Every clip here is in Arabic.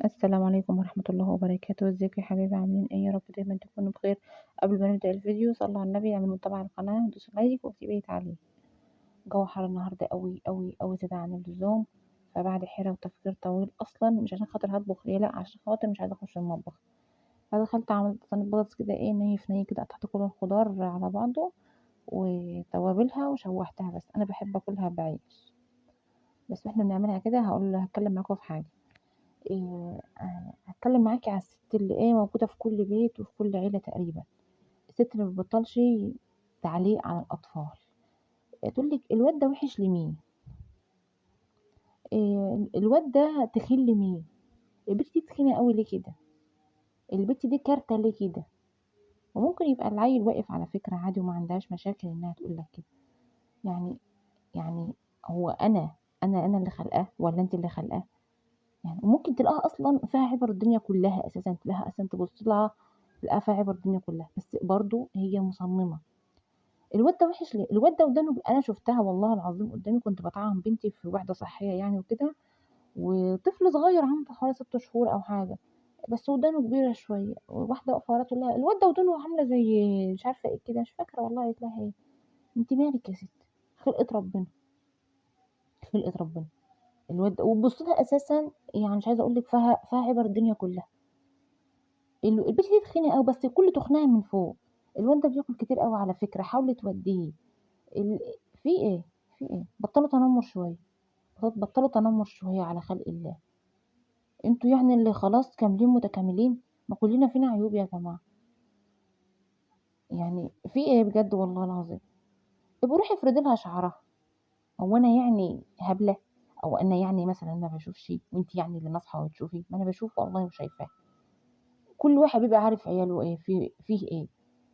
السلام عليكم ورحمة الله وبركاته، ازيكم يا حبايبي عاملين ايه؟ يا رب دايما تكونوا بخير. قبل ما نبدأ الفيديو صلوا على النبي، اعملوا متابعة على القناة ودوسوا لايك واكتبوا لي تعليق. الجو حر النهاردة قوي قوي قوي زيادة عن اللزوم، فبعد حيرة وتفكير طويل اصلا مش عشان خاطر هطبخ ايه، لا عشان خاطر مش عايزة اخش المطبخ. فدخلت عملت صينية بطاطس كده ايه ني في ني كده، قطعت كل الخضار على بعضه وتوابلها وشوحتها، بس انا بحب اكلها بعيش. بس واحنا بنعملها كده هتكلم معاكم في حاجة. هاتكلم معاكِ على الست اللي موجودة في كل بيت وفي كل عيلة تقريبًا، الست اللي ما بتبطّلش تعليق على الأطفال، تقول لِك الواد ده وِحِش لمين، الواد ده تخين لمين، البت دي تخينة أوي ليه كده، البت دي كارثة ليه كده، وممكن يبقى العيّل واقف على فكرة عادي وما عندهاش مشاكل إنها تقول لك كده، يعني يعني هو أنا اللي خالقاه والّا أنتِ اللي خالقاه؟ يعني وممكن تلاقيها أصلًا فيها عِبَر الدنيا كلّها أساسًا، تلاقيها أصلًا تبُص لها تلاقيها فيها عِبَر الدنيا كلّها، بس برضه هي مصممة. الواد ده وِحِش ليه؟ الواد ده ودانه أنا شُفتها والله العظيم قدّامي، كنت باطعّم بنتي في وحدة صحية يعني وكده، وطفل صغير عنده حوالي 6 شهور أو حاجة، بس ودانه كبيرة شوية، واحدة واقفة وراها تقول لها: "الواد ده ودانه عاملة زي" مش عارفة إيه كده، مش فاكرة والله قالت لها إيه، "أنتِ مالِك يا ستي، خلقة ربنا، خلقة ربنا." الواد ده وتبُص لها أساسًا يعني مش عايزة أقول لِك فيها عِبَر الدنيا كلّها. البت دي تخينة أوي، بس كل تخنها من فوق، الواد ده بياكل كتير أوي على فكرة، حاولي تودّيه. ال في إيه، في إيه؟ بطّلوا تنمُّر شوية، بطّلوا تنمُّر شوية على خلق الله، أنتم يعني اللي خلاص كاملين متكاملين، ما كلّنا فينا عيوب يا جماعة، يعني في إيه بجد والله العظيم، ابقوا روحي افرضي لها شعرها، هو أنا يعني هبلة، أو أنا يعني مثلًا ما باشوفش وأنتِ يعني اللي ناصحة وتشوفي، ما أنا باشوف والله وشايفاه، كل واحد بيبقى عارف عياله إيه، فيه إيه،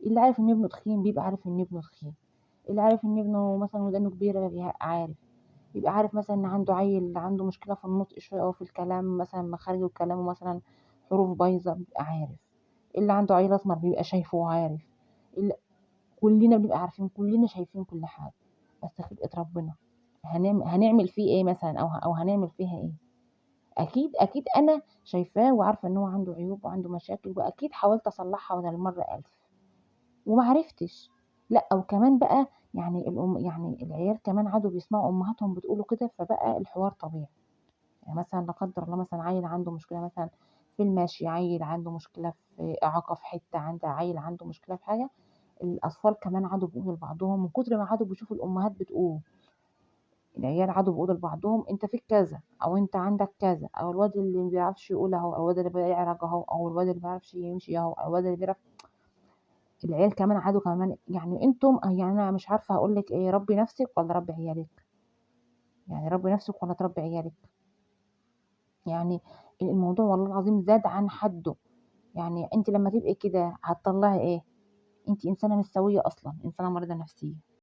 اللي عارف إن ابنه تخين بيبقى عارف إن ابنه تخين، اللي عارف إن ابنه مثلًا ودانه كبيرة بيبقى عارف. يبقى عارف مثلًا إن عنده عيّل عنده مشكلة في النطق شوية أو في الكلام مثلًا مخارجه كلامه مثلًا حروف بايظة بيبقى عارف، اللي عنده عيّل أسمر بيبقى شايفه وعارف، ال كلّنا بنبقى عارفين، كلّنا شايفين كل حاجة، بس خلقة ربنا هنعمل فيه إيه مثلًا أو هنعمل فيها إيه؟ أكيد أنا شايفاه وعارفة إن هو عنده عيوب وعنده مشاكل وأكيد حاولت أصلّحها بدل المَرّة ألف. وما عرفتش، لأ وكمان بقى يعني يعني العيال كمان قعدوا بيسمعوا أمهاتهم بتقولوا كده، فبقى الحوار طبيعي، يعني مثلًا لا قدّر الله مثلًا عيّل عنده مشكلة مثلًا في المشي، عيّل عنده مشكلة في إعاقة في حتّة، عيّل عنده مشكلة في حاجة، الأطفال كمان قعدوا بيقولوا لبعضهم من كتر ما قعدوا بيشوفوا الأمهات بتقول، العيال قعدوا بيقولوا لبعضهم أنت فيك كذا، أو أنت عندك كذا، أو الواد اللي ما بيعرفش يقول أهو، أو الواد اللي بيعرج أهو، أو الواد اللي ما بيعرفش يمشي أهو، أو الواد اللي بيعرف العيال كمان قعدوا كمان يعني أنتم يعني أنا مش عارفة هاقول لِك إيه، ربّي نَفْسِك والّا ربّي عيالِك؟ يعني ربّي نَفْسِك والّا تربّي عيالِك؟ يعني الموضوع والله العظيم زاد عن حدّه، يعني أنتِ لمّا تبقي كده هتطلّعي إيه؟ أنتِ إنسانة مش سوية أصلًا، إنسانة مريضة نفسيًا،